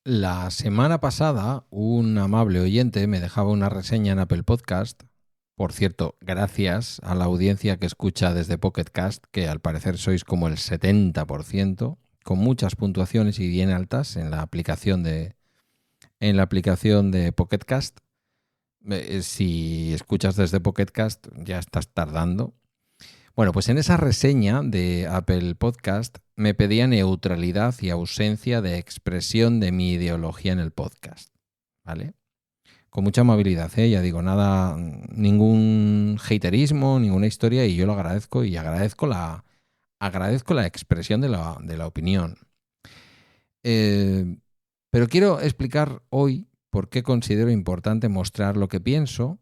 La semana pasada, un amable oyente me dejaba una reseña en Apple Podcast. Por cierto, gracias a la audiencia que escucha desde Pocket Cast, que al parecer sois como el 70%, con muchas puntuaciones y bien altas en la aplicación de Pocket Cast. Si escuchas desde Pocket Cast, ya estás tardando. Bueno, pues en esa reseña de Apple Podcast me pedía neutralidad y ausencia de expresión de mi ideología en el podcast, ¿vale? Con mucha amabilidad, ya digo, nada, ningún haterismo, ninguna historia, y yo lo agradezco y agradezco la expresión de la opinión. Pero quiero explicar hoy por qué considero importante mostrar lo que pienso,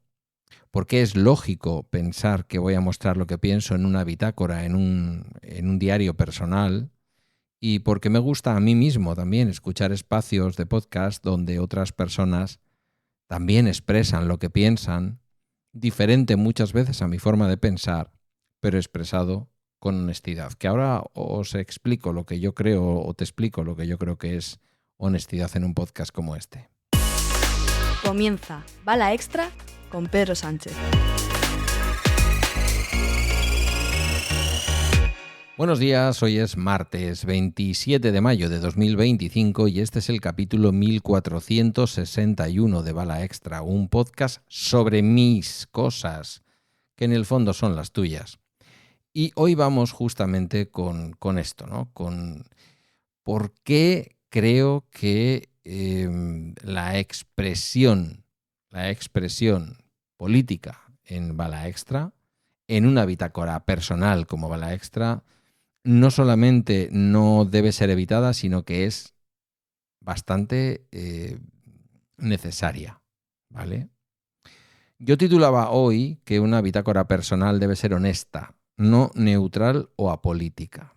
por qué es lógico pensar que voy a mostrar lo que pienso en una bitácora, en un diario personal, y por qué me gusta a mí mismo también escuchar espacios de podcast donde otras personas también expresan lo que piensan, diferente muchas veces a mi forma de pensar, pero expresado con honestidad. Que ahora os explico lo que yo creo, o te explico lo que yo creo que es honestidad en un podcast como este. Comienza Bala Extra con Pedro Sánchez. Buenos días, hoy es martes 27 de mayo de 2025 y este es el capítulo 1461 de Bala Extra, un podcast sobre mis cosas, que en el fondo son las tuyas. Y hoy vamos justamente con esto, ¿no? Con por qué creo que la expresión política en Bala Extra, en una bitácora personal como Bala Extra, no solamente no debe ser evitada, sino que es bastante necesaria, ¿vale? Yo titulaba hoy que una bitácora personal debe ser honesta, no neutral o apolítica.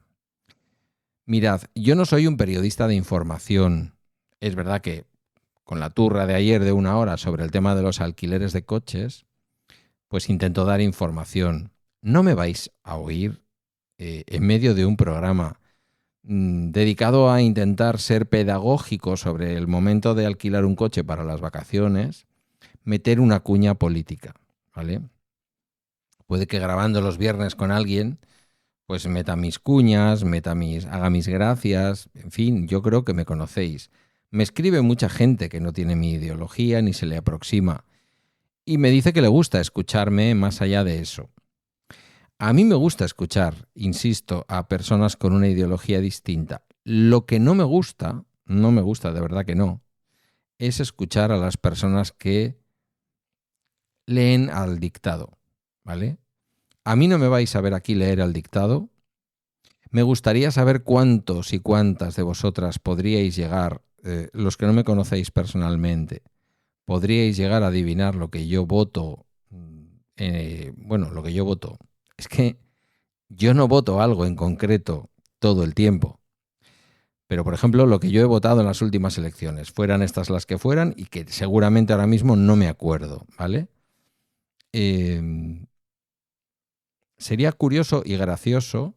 Mirad, yo no soy un periodista de información. Es verdad que con la turra de ayer de una hora sobre el tema de los alquileres de coches, pues intento dar información. No me vais a oír en medio de un programa dedicado a intentar ser pedagógico sobre el momento de alquilar un coche para las vacaciones, meter una cuña política, ¿vale? Puede que grabando los viernes con alguien, pues meta mis cuñas, haga mis gracias, en fin, yo creo que me conocéis. Me escribe mucha gente que no tiene mi ideología ni se le aproxima y me dice que le gusta escucharme más allá de eso. A mí me gusta escuchar, insisto, a personas con una ideología distinta. Lo que no me gusta de verdad que no, es escuchar a las personas que leen al dictado, ¿vale? A mí no me vais a ver aquí leer al dictado. Me gustaría saber cuántos y cuántas de vosotras podríais llegar, los que no me conocéis personalmente, podríais llegar a adivinar lo que yo voto. Lo que yo voto. Es que yo no voto algo en concreto todo el tiempo. Pero, por ejemplo, lo que yo he votado en las últimas elecciones, fueran estas las que fueran, y que seguramente ahora mismo no me acuerdo, ¿vale? Sería curioso y gracioso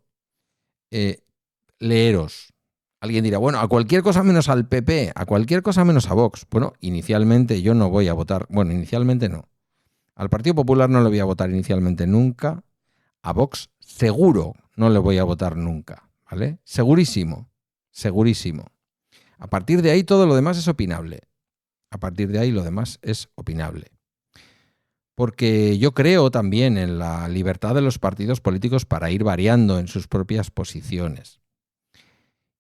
leeros. Alguien dirá, bueno, a cualquier cosa menos al PP, a cualquier cosa menos a Vox. Bueno, inicialmente yo no voy a votar, bueno, inicialmente no. Al Partido Popular no le voy a votar inicialmente nunca. A Vox seguro no le voy a votar nunca, ¿vale? Segurísimo, segurísimo. A partir de ahí todo lo demás es opinable. Porque yo creo también en la libertad de los partidos políticos para ir variando en sus propias posiciones.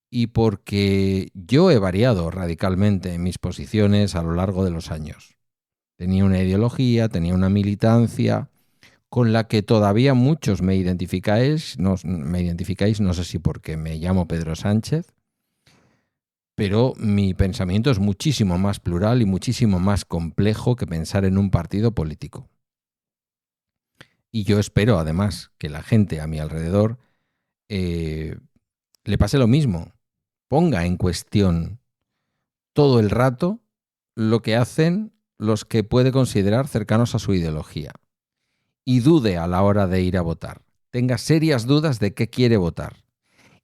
Y porque yo he variado radicalmente en mis posiciones a lo largo de los años. Tenía una ideología, tenía una militancia con la que todavía muchos me identificáis, no sé si porque me llamo Pedro Sánchez, pero mi pensamiento es muchísimo más plural y muchísimo más complejo que pensar en un partido político. Y yo espero, además, que la gente a mi alrededor le pase lo mismo, ponga en cuestión todo el rato lo que hacen los que puede considerar cercanos a su ideología y dude a la hora de ir a votar, tenga serias dudas de qué quiere votar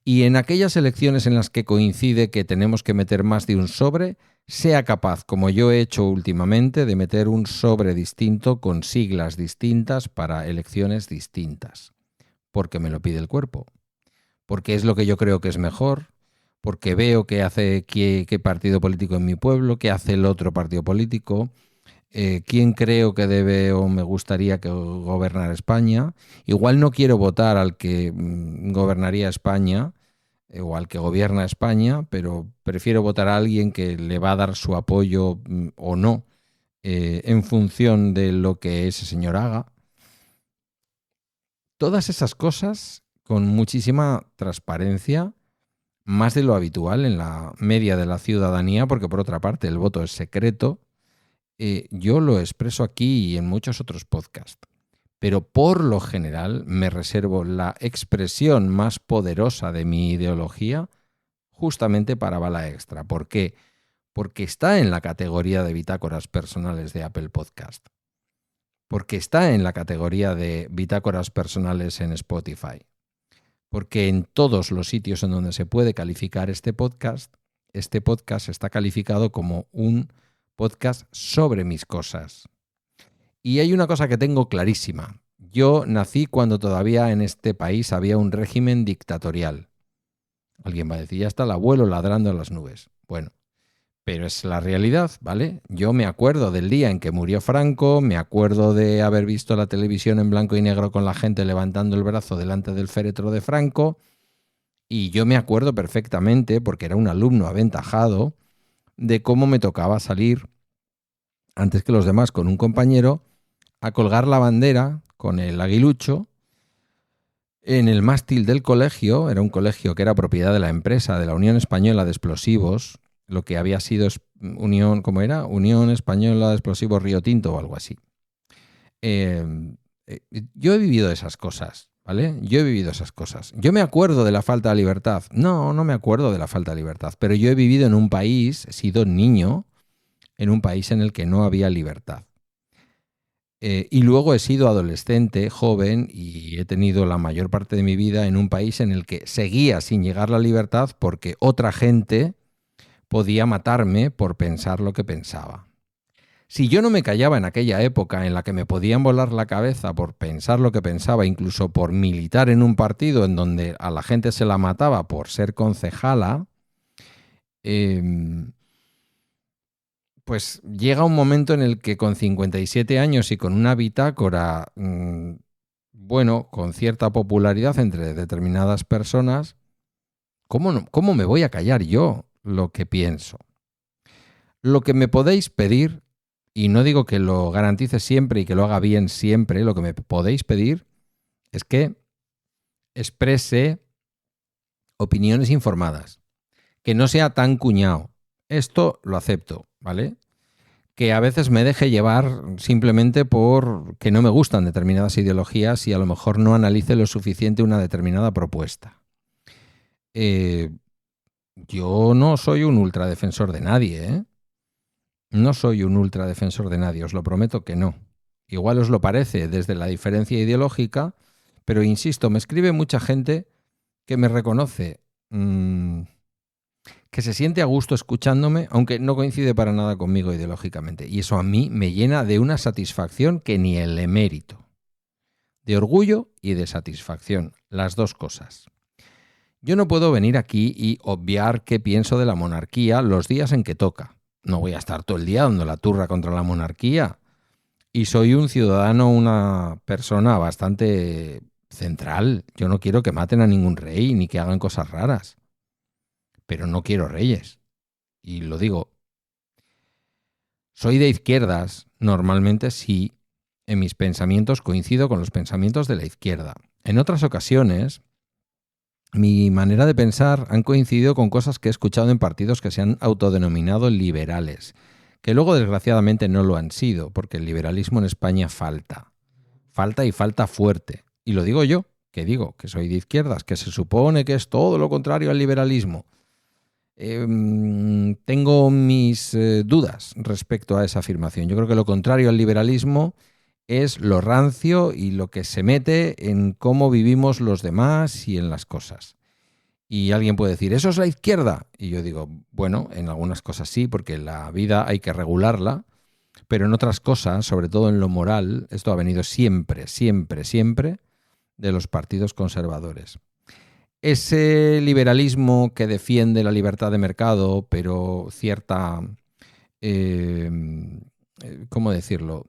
y en aquellas elecciones en las que coincide que tenemos que meter más de un sobre, sea capaz, como yo he hecho últimamente, de meter un sobre distinto con siglas distintas para elecciones distintas. Porque me lo pide el cuerpo. Porque es lo que yo creo que es mejor. Porque veo qué hace qué partido político en mi pueblo, qué hace el otro partido político, quién creo que debe o me gustaría que gobernara España. Igual no quiero votar al que gobernaría España o al que gobierna España, pero prefiero votar a alguien que le va a dar su apoyo o no en función de lo que ese señor haga. Todas esas cosas con muchísima transparencia, más de lo habitual en la media de la ciudadanía, porque por otra parte el voto es secreto. Yo lo expreso aquí y en muchos otros podcasts, pero por lo general me reservo la expresión más poderosa de mi ideología justamente para Bala Extra. ¿Por qué? Porque está en la categoría de bitácoras personales de Apple Podcast, porque está en la categoría de bitácoras personales en Spotify, porque en todos los sitios en donde se puede calificar este podcast está calificado como un podcast sobre mis cosas. Y hay una cosa que tengo clarísima. Yo nací cuando todavía en este país había un régimen dictatorial. Alguien va a decir, ya está el abuelo ladrando en las nubes. Bueno, pero es la realidad, ¿vale? Yo me acuerdo del día en que murió Franco, me acuerdo de haber visto la televisión en blanco y negro con la gente levantando el brazo delante del féretro de Franco, y yo me acuerdo perfectamente, porque era un alumno aventajado, de cómo me tocaba salir, antes que los demás, con un compañero, a colgar la bandera con el aguilucho en el mástil del colegio. Era un colegio que era propiedad de la empresa, de la Unión Española de Explosivos, lo que había sido Unión, ¿cómo era? Unión Española de Explosivos Río Tinto o algo así. Yo he vivido esas cosas, ¿vale? Yo he vivido esas cosas. ¿Yo me acuerdo de la falta de libertad? No, no me acuerdo de la falta de libertad, pero yo he vivido en un país, he sido niño, en un país en el que no había libertad. Y luego he sido adolescente, joven, y he tenido la mayor parte de mi vida en un país en el que seguía sin llegar la libertad porque otra gente podía matarme por pensar lo que pensaba. Si yo no me callaba en aquella época en la que me podían volar la cabeza por pensar lo que pensaba, incluso por militar en un partido en donde a la gente se la mataba por ser concejala, pues llega un momento en el que con 57 años y con una bitácora, bueno, con cierta popularidad entre determinadas personas, ¿cómo me voy a callar yo lo que pienso? Lo que me podéis pedir, y no digo que lo garantice siempre y que lo haga bien siempre, lo que me podéis pedir es que exprese opiniones informadas, que no sea tan cuñado. Esto lo acepto, ¿vale? Que a veces me deje llevar simplemente por que no me gustan determinadas ideologías y a lo mejor no analice lo suficiente una determinada propuesta. Yo no soy un ultradefensor de nadie, ¿eh? No soy un ultradefensor de nadie, os lo prometo que no. Igual os lo parece desde la diferencia ideológica, pero insisto, me escribe mucha gente que me reconoce, que se siente a gusto escuchándome, aunque no coincide para nada conmigo ideológicamente. Y eso a mí me llena de una satisfacción que ni el emérito. De orgullo y de satisfacción, las dos cosas. Yo no puedo venir aquí y obviar qué pienso de la monarquía los días en que toca. No voy a estar todo el día dando la turra contra la monarquía. Y soy un ciudadano, una persona bastante central. Yo no quiero que maten a ningún rey ni que hagan cosas raras. Pero no quiero reyes. Y lo digo. Soy de izquierdas. Normalmente sí, en mis pensamientos coincido con los pensamientos de la izquierda. En otras ocasiones, mi manera de pensar han coincidido con cosas que he escuchado en partidos que se han autodenominado liberales, que luego desgraciadamente no lo han sido, porque el liberalismo en España falta. Falta y falta fuerte. Y lo digo yo, que digo que soy de izquierdas, que se supone que es todo lo contrario al liberalismo. Tengo mis dudas respecto a esa afirmación. Yo creo que lo contrario al liberalismo es lo rancio y lo que se mete en cómo vivimos los demás y en las cosas. Y alguien puede decir, ¿eso es la izquierda? Y yo digo, bueno, en algunas cosas sí, porque la vida hay que regularla, pero en otras cosas, sobre todo en lo moral, esto ha venido siempre, siempre, siempre de los partidos conservadores. Ese liberalismo que defiende la libertad de mercado, pero cierta, ¿cómo decirlo?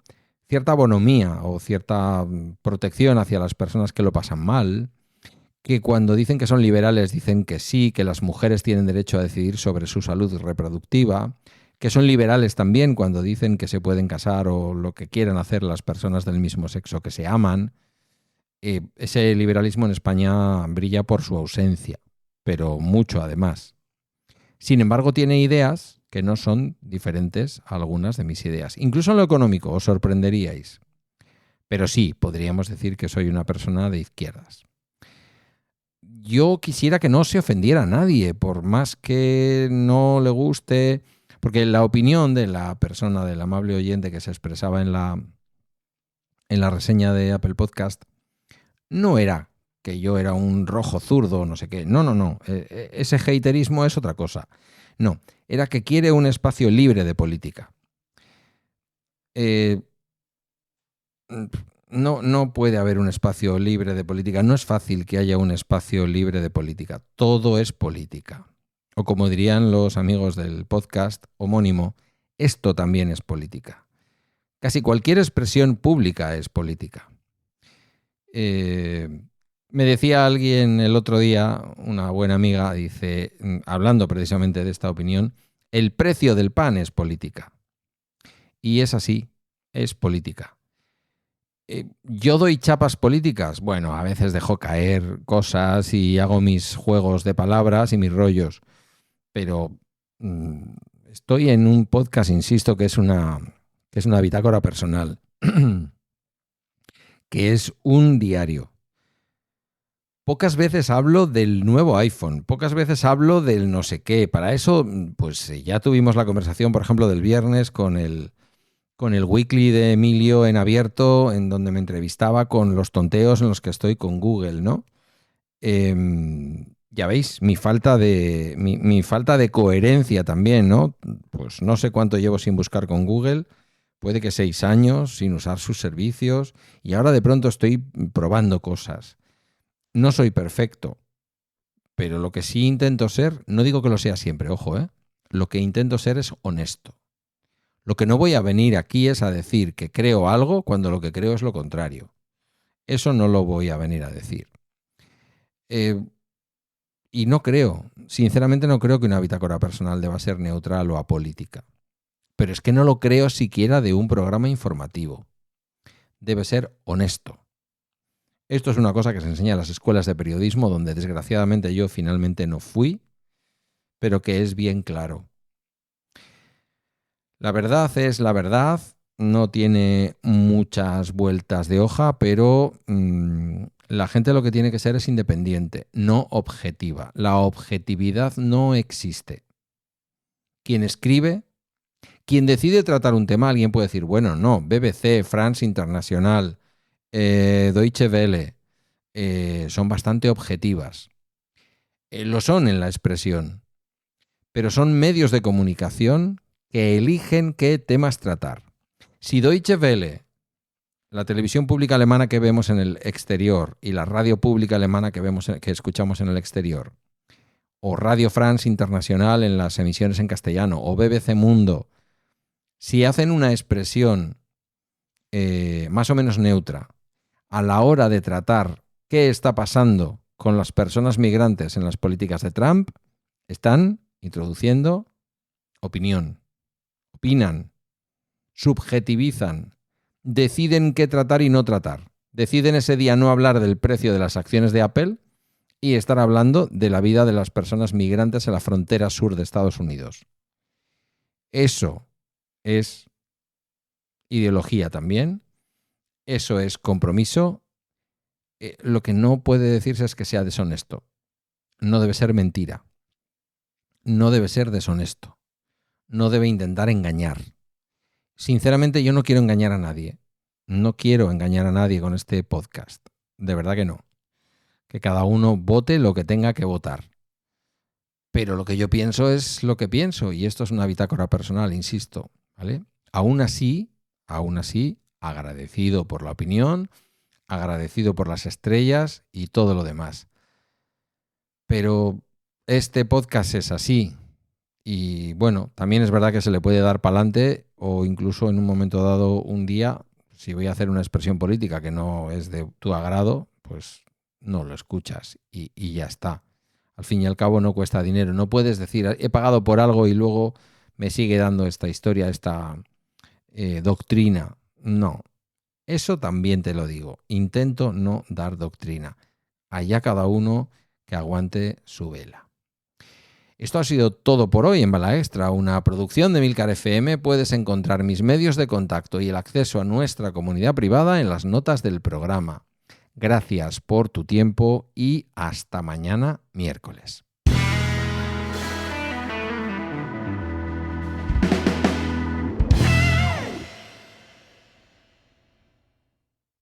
Cierta bonomía o cierta protección hacia las personas que lo pasan mal, que cuando dicen que son liberales dicen que sí, que las mujeres tienen derecho a decidir sobre su salud reproductiva, que son liberales también cuando dicen que se pueden casar o lo que quieran hacer las personas del mismo sexo que se aman. Ese liberalismo en España brilla por su ausencia, pero mucho además. Sin embargo, tiene ideas que no son diferentes a algunas de mis ideas. Incluso en lo económico, os sorprenderíais. Pero sí, podríamos decir que soy una persona de izquierdas. Yo quisiera que no se ofendiera a nadie, por más que no le guste, porque la opinión de la persona, del amable oyente que se expresaba en la reseña de Apple Podcast, no era que yo era un rojo zurdo o no sé qué. No. Ese haterismo es otra cosa. No, era que quiere un espacio libre de política. No puede haber un espacio libre de política. No es fácil que haya un espacio libre de política. Todo es política. O como dirían los amigos del podcast homónimo, esto también es política. Casi cualquier expresión pública es política. Me decía alguien el otro día, una buena amiga, dice, hablando precisamente de esta opinión, el precio del pan es política. Y es así, es política. ¿Yo doy chapas políticas? Bueno, a veces dejo caer cosas y hago mis juegos de palabras y mis rollos, pero estoy en un podcast, insisto, que es una bitácora personal, que es un diario. Pocas veces hablo del nuevo iPhone, pocas veces hablo del no sé qué. Para eso, pues ya tuvimos la conversación, por ejemplo, del viernes con el weekly de Emilio en abierto, en donde me entrevistaba con los tonteos en los que estoy con Google, ¿no? Ya veis, mi falta de coherencia también, ¿no? Pues no sé cuánto llevo sin buscar con Google, puede que 6 años sin usar sus servicios, y ahora de pronto estoy probando cosas. No soy perfecto, pero lo que sí intento ser, no digo que lo sea siempre, ojo, lo que intento ser es honesto. Lo que no voy a venir aquí es a decir que creo algo cuando lo que creo es lo contrario. Eso no lo voy a venir a decir. Y no creo, sinceramente no creo que una bitácora personal deba ser neutral o apolítica. Pero es que no lo creo siquiera de un programa informativo. Debe ser honesto. Esto es una cosa que se enseña en las escuelas de periodismo, donde desgraciadamente yo finalmente no fui, pero que es bien claro. La verdad es la verdad, no tiene muchas vueltas de hoja, pero la gente lo que tiene que ser es independiente, no objetiva. La objetividad no existe. Quien escribe, quien decide tratar un tema, alguien puede decir, bueno, no, BBC, France International, Deutsche Welle, son bastante objetivas. Lo son en la expresión, pero son medios de comunicación que eligen qué temas tratar. Si Deutsche Welle, la televisión pública alemana que vemos en el exterior, y la radio pública alemana que escuchamos en el exterior, o Radio France International en las emisiones en castellano, o BBC Mundo, si hacen una expresión más o menos neutra a la hora de tratar qué está pasando con las personas migrantes en las políticas de Trump, están introduciendo opinión. Opinan, subjetivizan, deciden qué tratar y no tratar. Deciden ese día no hablar del precio de las acciones de Apple y estar hablando de la vida de las personas migrantes en la frontera sur de Estados Unidos. Eso es ideología también. Eso es compromiso. Lo que no puede decirse es que sea deshonesto. No debe ser mentira. No debe ser deshonesto. No debe intentar engañar. Sinceramente, yo no quiero engañar a nadie. No quiero engañar a nadie con este podcast. De verdad que no. Que cada uno vote lo que tenga que votar. Pero lo que yo pienso es lo que pienso, y esto es una bitácora personal, insisto, ¿vale? Aún así, agradecido por la opinión, agradecido por las estrellas y todo lo demás. Pero este podcast es así. Y bueno, también es verdad que se le puede dar para adelante o incluso en un momento dado, un día, si voy a hacer una expresión política que no es de tu agrado, pues no lo escuchas y ya está. Al fin y al cabo no cuesta dinero. No puedes decir, he pagado por algo y luego me sigue dando esta historia, esta doctrina. No, eso también te lo digo. Intento no dar doctrina. Allá cada uno que aguante su vela. Esto ha sido todo por hoy en Bala Extra, una producción de Milcar FM. Puedes encontrar mis medios de contacto y el acceso a nuestra comunidad privada en las notas del programa. Gracias por tu tiempo y hasta mañana miércoles.